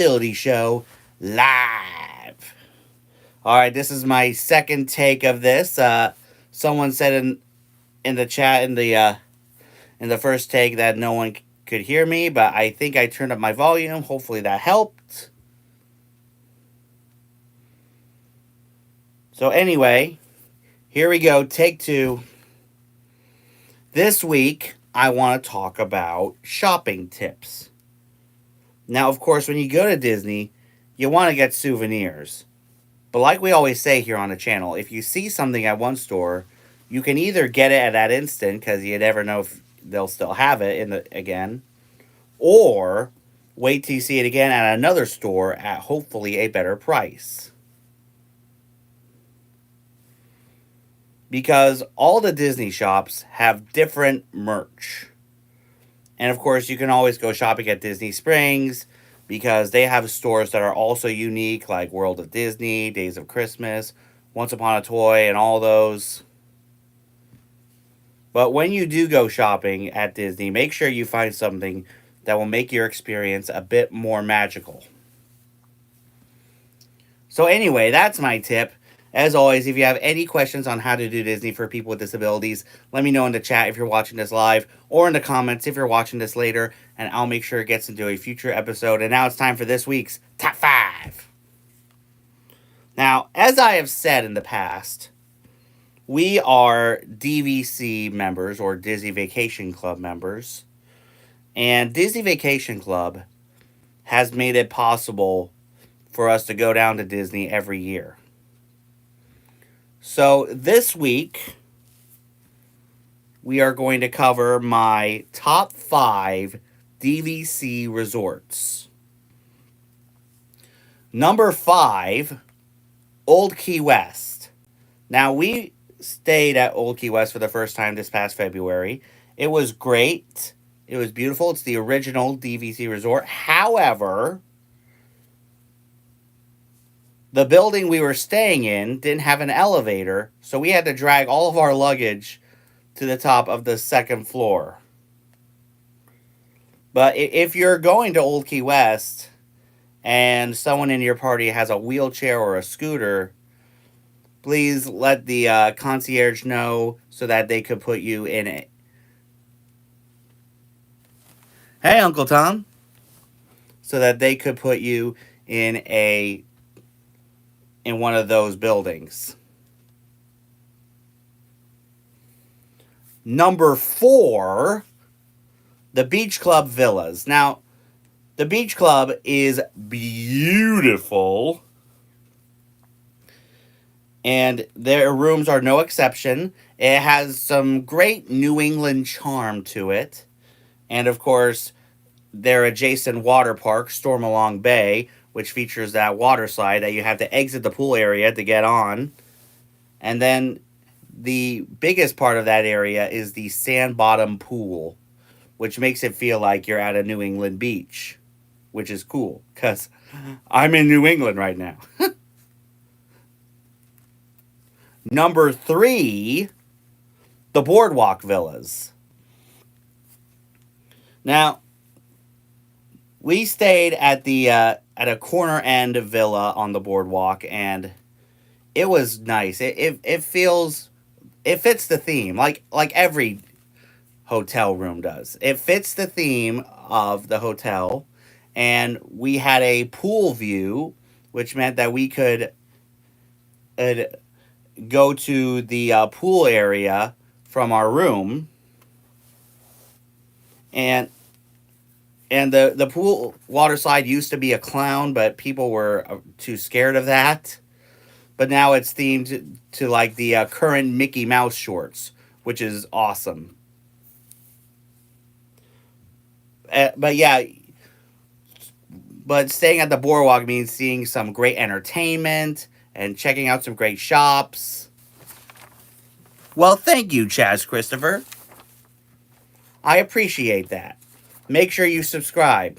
Ability Show live. All right, this is my second take of this. Someone said in the chat in the first take that no one could hear me, but I think I turned up my volume. Hopefully that helped. So anyway, here we go. Take two. This week I want to talk about shopping tips. Now, of course, when you go to Disney, you want to get souvenirs. But like we always say here on the channel, if you see something at one store, you can either get it at that instant because you never know if they'll still have it again, or wait till you see it again at another store at hopefully a better price. Because all the Disney shops have different merch. And of course, you can always go shopping at Disney Springs because they have stores that are also unique, like World of Disney, Days of Christmas, Once Upon a Toy, and all those. But when you do go shopping at Disney, make sure you find something that will make your experience a bit more magical. So, anyway, that's my tip. As always, if you have any questions on how to do Disney for people with disabilities, let me know in the chat if you're watching this live, or in the comments if you're watching this later, and I'll make sure it gets into a future episode. And now it's time for this week's Top 5. Now, as I have said in the past, we are DVC members, or Disney Vacation Club members, and Disney Vacation Club has made it possible for us to go down to Disney every year. So this week, we are going to cover my top 5 DVC resorts. Number 5, Old Key West. Now, we stayed at Old Key West for the first time this past February. It was great. It was beautiful. It's the original DVC resort. However, the building we were staying in didn't have an elevator, so we had to drag all of our luggage to the top of the second floor. But if you're going to Old Key West and someone in your party has a wheelchair or a scooter, please let the concierge know so that they could put you in it. Hey, Uncle Tom. So that they could put you in one of those buildings. Number 4, the Beach Club Villas. Now, the Beach Club is beautiful, and their rooms are no exception. It has some great New England charm to it. And of course, their adjacent water park, Stormalong Bay, which features that water slide that you have to exit the pool area to get on. And then the biggest part of that area is the sand bottom pool, which makes it feel like you're at a New England beach, which is cool because I'm in New England right now. Number 3, the Boardwalk Villas. Now, we stayed at a corner end villa on the boardwalk, and it was nice. It fits the theme like every hotel room does. It fits the theme of the hotel, and we had a pool view, which meant that we could go to the pool area from our room, and the pool water slide used to be a clown, but people were too scared of that. But now it's themed to like the current Mickey Mouse shorts, which is awesome. But yeah, but staying at the boardwalk means seeing some great entertainment and checking out some great shops. Well, thank you, Chaz Christopher. I appreciate that. Make sure you subscribe.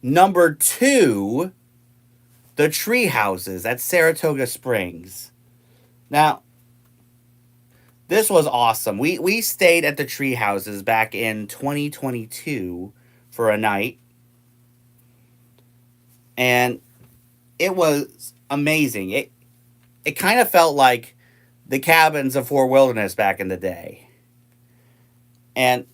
Number 2, the tree houses at Saratoga Springs. Now, This was awesome. We stayed at the tree houses back in 2022 for a night, and it was amazing. It kind of felt like the cabins of Fort Wilderness back in the day. And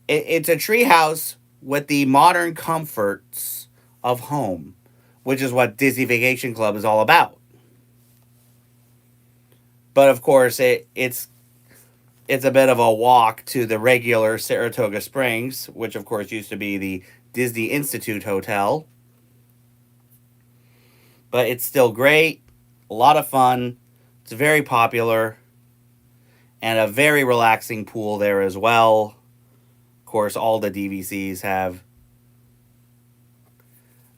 it's a tree house with the modern comforts of home, which is what Disney Vacation Club is all about. But of course, it's a bit of a walk to the regular Saratoga Springs, which of course used to be the Disney Institute Hotel. But it's still great, a lot of fun. It's very popular, and a very relaxing pool there as well. Of course, all the DVCs have.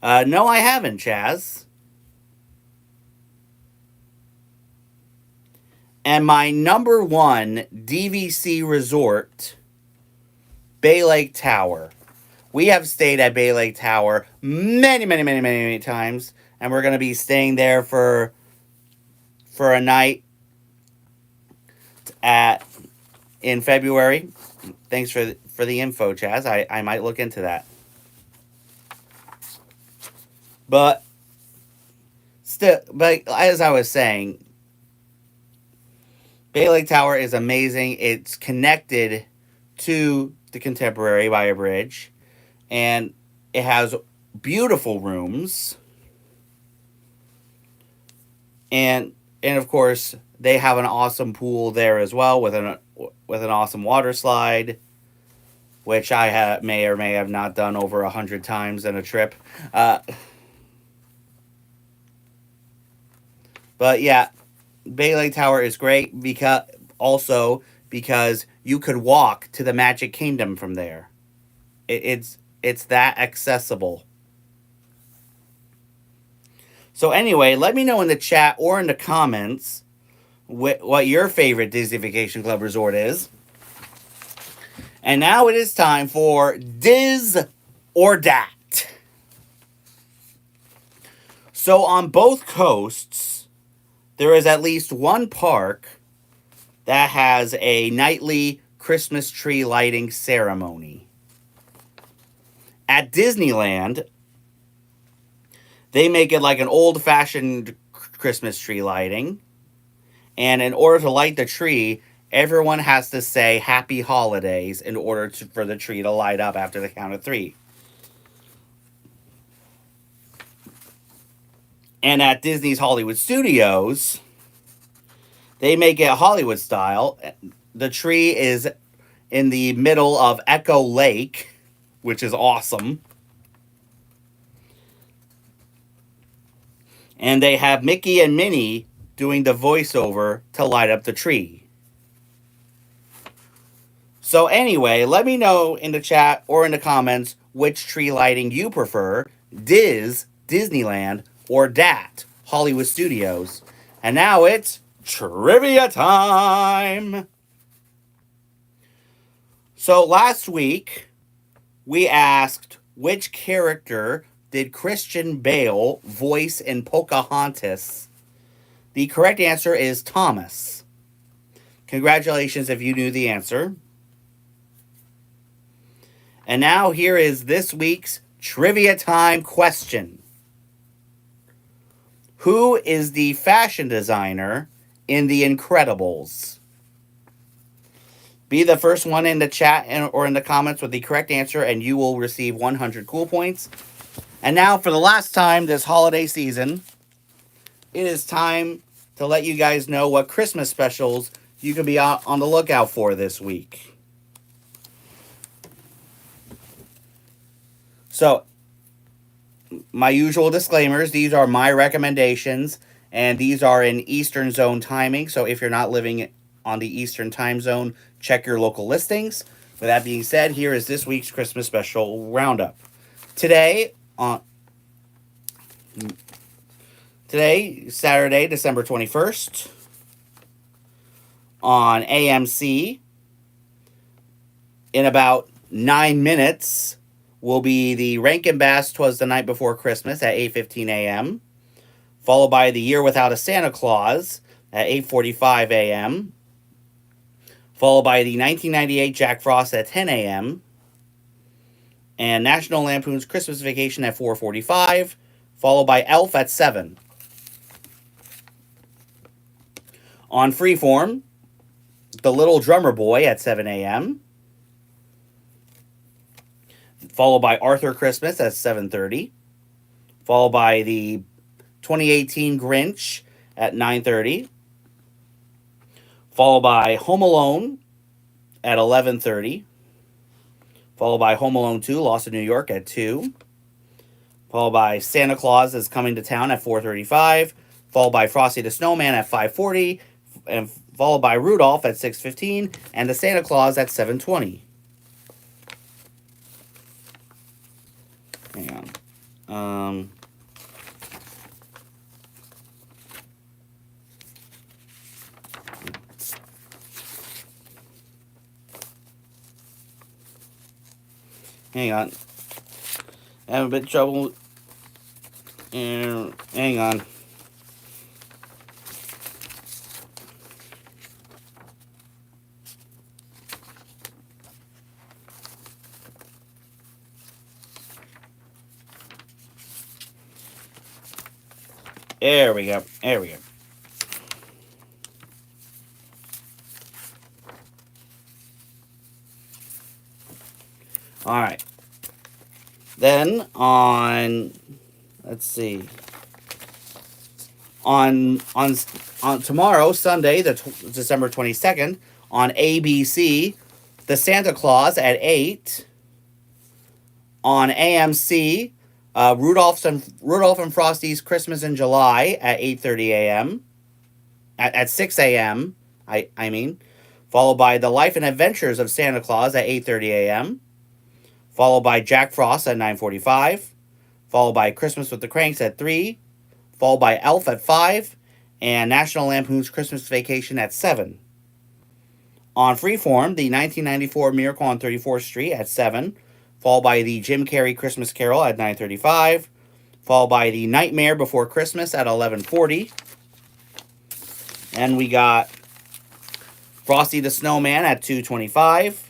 No, I haven't, Chaz. And my number one DVC resort, Bay Lake Tower. We have stayed at Bay Lake Tower many times, and we're going to be staying there for a night at in February. Thanks for the info, Chaz. I might look into that. But still, but as I was saying, Bay Lake Tower is amazing. It's connected to the Contemporary by a bridge, and it has beautiful rooms. And of course, they have an awesome pool there as well with an awesome water slide, which may or may have not done over 100 times in a trip. But yeah, Bay Lake Tower is great because you could walk to the Magic Kingdom from there. It's that accessible. So anyway, let me know in the chat or in the comments what your favorite Disney Vacation Club resort is. And now it is time for Diz or Dat. So on both coasts, there is at least one park that has a nightly Christmas tree lighting ceremony. At Disneyland, they make it like an old-fashioned Christmas tree lighting. And in order to light the tree, everyone has to say Happy Holidays in order for the tree to light up after the count of 3. And at Disney's Hollywood Studios, they make it Hollywood style. The tree is in the middle of Echo Lake, which is awesome. And they have Mickey and Minnie doing the voiceover to light up the tree. So anyway, let me know in the chat or in the comments which tree lighting you prefer, Disneyland, or Dat, Hollywood Studios. And now it's trivia time! So last week, we asked which character did Christian Bale voice in Pocahontas? The correct answer is Thomas. Congratulations if you knew the answer. And now here is this week's trivia time question. Who is the fashion designer in The Incredibles? Be the first one in the chat or in the comments with the correct answer, and you will receive 100 cool points. And now, for the last time this holiday season, it is time to let you guys know what Christmas specials you can be on the lookout for this week. So, my usual disclaimers, these are my recommendations, and these are in Eastern Zone timing. So if you're not living on the Eastern time zone, check your local listings. With that being said, here is this week's Christmas special roundup. Today, Saturday, December 21st, on AMC, in about 9 minutes, will be the Rankin Bass 'Twas the Night Before Christmas at 8:15 a.m., followed by The Year Without a Santa Claus at 8:45 a.m., followed by the 1998 Jack Frost at 10 a.m., and National Lampoon's Christmas Vacation at 4:45, followed by Elf at 7. On Freeform, The Little Drummer Boy at 7 a.m., followed by Arthur Christmas at 7:30, followed by the 2018 Grinch at 9:30, followed by Home Alone at 11:30, followed by Home Alone 2, Lost in New York at 2, followed by Santa Claus is Coming to Town at 4:35, followed by Frosty the Snowman at 5:40, and followed by Rudolph at 6:15, and the Santa Claus at 7:20. Hang on. Hang on. I have a bit of trouble. Hang on. There we go. There we go. All right. Then on, let's see. On tomorrow, Sunday, December 22nd, on ABC, The Santa Claus at 8. On AMC, Rudolph and Frosty's Christmas in July at 8:30 a.m. At 6 a.m. I mean, followed by The Life and Adventures of Santa Claus at 8:30 a.m. Followed by Jack Frost at 9:45. Followed by Christmas with the Cranks at 3. Followed by Elf at 5. And National Lampoon's Christmas Vacation at 7. On Freeform, the 1994 Miracle on 34th Street at 7. Followed by the Jim Carrey Christmas Carol at 9:35. Followed by the Nightmare Before Christmas at 11:40. And we got Frosty the Snowman at 2:25.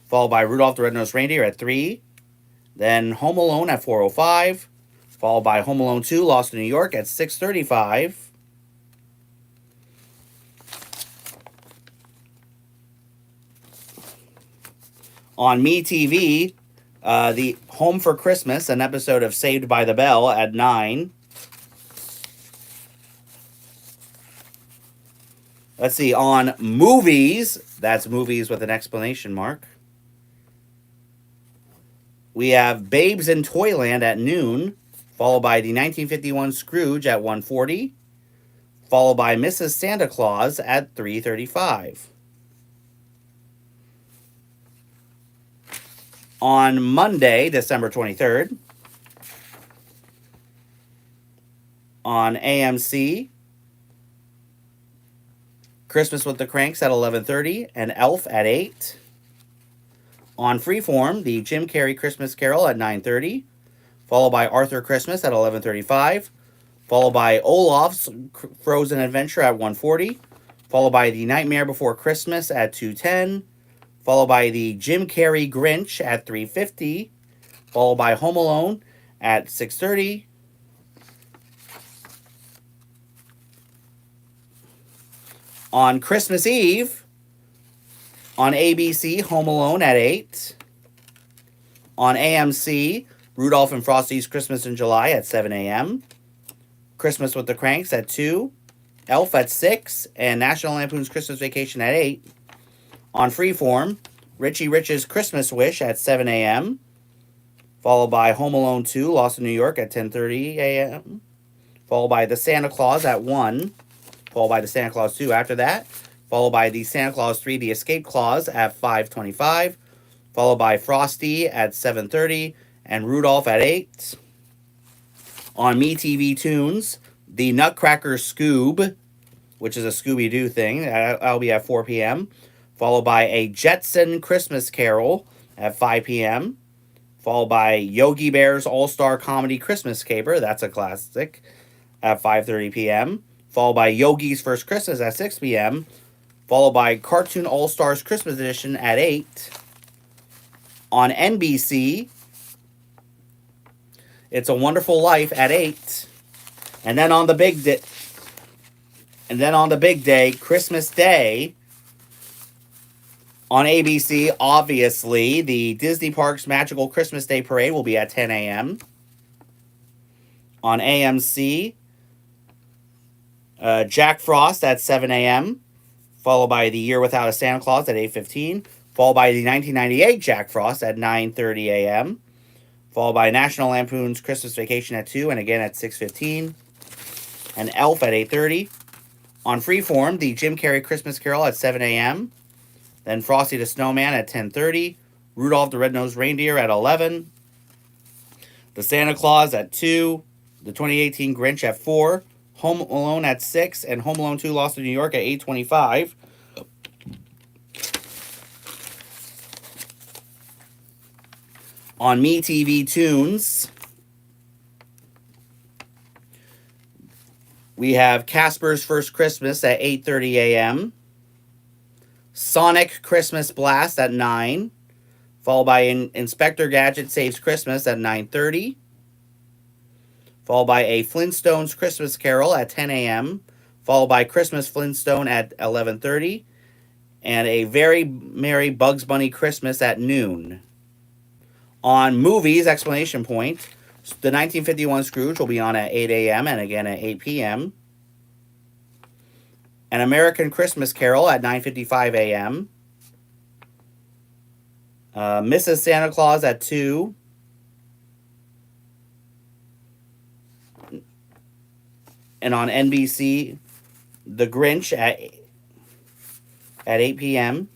Followed by Rudolph the Red-Nosed Reindeer at 3. Then Home Alone at 4:05. Followed by Home Alone 2, Lost in New York at 6:35. On MeTV, the Home for Christmas, an episode of Saved by the Bell at 9. Let's see, on Movies, that's movies with an exclamation mark, we have Babes in Toyland at noon, followed by the 1951 Scrooge at 1:40, followed by Mrs. Santa Claus at 3:35. On Monday, December 23rd, on AMC, Christmas with the Cranks at 11:30 and Elf at 8. On Freeform, the Jim Carrey Christmas Carol at 9:30, followed by Arthur Christmas at 11:35, followed by Olaf's Frozen Adventure at 1:40, followed by The Nightmare Before Christmas at 2:10, followed by the Jim Carrey Grinch at 3:50, followed by Home Alone at 6:30. On Christmas Eve, on ABC, Home Alone at 8. On AMC, Rudolph and Frosty's Christmas in July at 7 a.m. Christmas with the Cranks at 2. Elf at 6. And National Lampoon's Christmas Vacation at 8. On Freeform, Richie Rich's Christmas Wish at 7 a.m. Followed by Home Alone 2, Lost in New York at 10:30 a.m. Followed by The Santa Claus at 1. Followed by The Santa Claus 2 after that. Followed by The Santa Claus 3, The Escape Clause at 5:25. Followed by Frosty at 7:30. And Rudolph at 8. On MeTV Tunes, The Nutcracker Scoob, which is a Scooby-Doo thing. That'll be at 4 p.m. Followed by A Jetson Christmas Carol at 5 p.m. Followed by Yogi Bear's All-Star Comedy Christmas Caper. That's a classic. At 5:30 p.m. followed by Yogi's First Christmas at 6 p.m., followed by Cartoon All-Stars Christmas Edition at 8. On NBC, It's a Wonderful Life at 8. And then on the big day, Christmas Day, on ABC, obviously, the Disney Parks Magical Christmas Day Parade will be at 10 a.m. On AMC, Jack Frost at 7 a.m., followed by The Year Without a Santa Claus at 8:15, followed by the 1998 Jack Frost at 9:30 a.m., followed by National Lampoon's Christmas Vacation at 2 and again at 6:15, and Elf at 8:30. On Freeform, the Jim Carrey Christmas Carol at 7 a.m., then Frosty the Snowman at 10:30, Rudolph the Red-Nosed Reindeer at 11, The Santa Claus at 2, the 2018 Grinch at 4, Home Alone at 6, and Home Alone 2 Lost in New York at 8:25. On MeTV Tunes, we have Casper's First Christmas at 8:30 a.m., Sonic Christmas Blast at 9, followed by Inspector Gadget Saves Christmas at 9:30, followed by a Flintstones Christmas Carol at 10 a.m., followed by Christmas Flintstone at 11:30, and a Very Merry Bugs Bunny Christmas at noon. On Movies, exclamation point, the 1951 Scrooge will be on at 8 a.m. and again at 8 p.m. An American Christmas Carol at 9:55 a.m. Mrs. Santa Claus at 2. And on NBC, The Grinch at 8 p.m.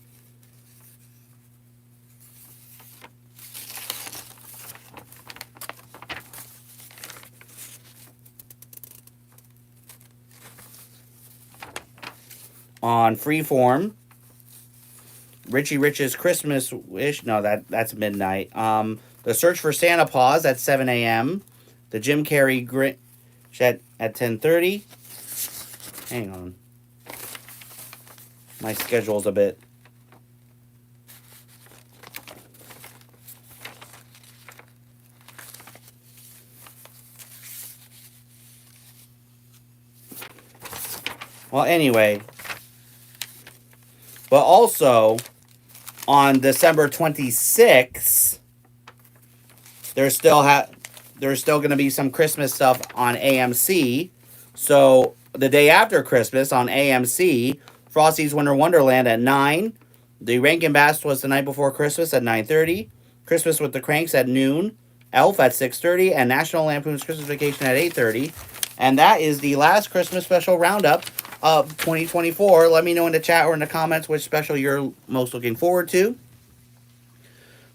On Freeform, Richie Rich's Christmas Wish. No, that's midnight. The Search for Santa Paws at 7 a.m. The Jim Carrey Grinch at 10:30. Hang on. My schedule's a bit. Well, anyway. But also, on December 26th, there's still going to be some Christmas stuff on AMC. So, the day after Christmas on AMC, Frosty's Winter Wonderland at 9. The Rankin Bass Was the Night Before Christmas at 9:30. Christmas with the Cranks at noon. Elf at 6:30. And National Lampoon's Christmas Vacation at 8:30. And that is the last Christmas special roundup of 2024. Let me know in the chat or in the comments which special you're most looking forward to.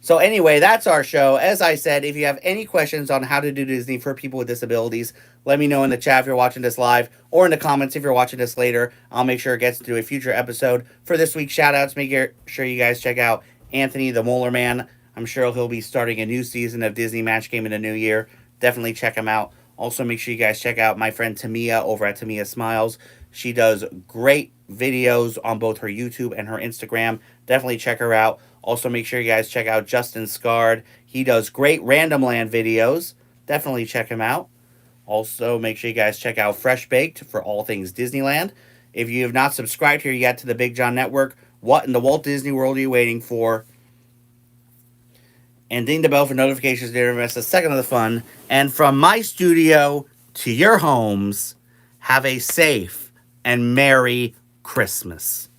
So anyway, that's our show. As I said, if you have any questions on how to do Disney for people with disabilities, let me know in the chat if you're watching this live, or in the comments if you're watching this later. I'll make sure it gets into a future episode. For this week's shout-outs, make sure you guys check out Anthony the Molar Man. I'm sure he'll be starting a new season of Disney Match Game in the new year. Definitely check him out. Also, make sure you guys check out my friend Tamia over at Tamia Smiles. She does great videos on both her YouTube and her Instagram. Definitely check her out. Also, make sure you guys check out Justin Scard. He does great Random Land videos. Definitely check him out. Also, make sure you guys check out Fresh Baked for all things Disneyland. If you have not subscribed here yet to the Big John Network, what in the Walt Disney World are you waiting for? And ding the bell for notifications to never miss a second of the fun. And from my studio to your homes, have a safe and Merry Christmas.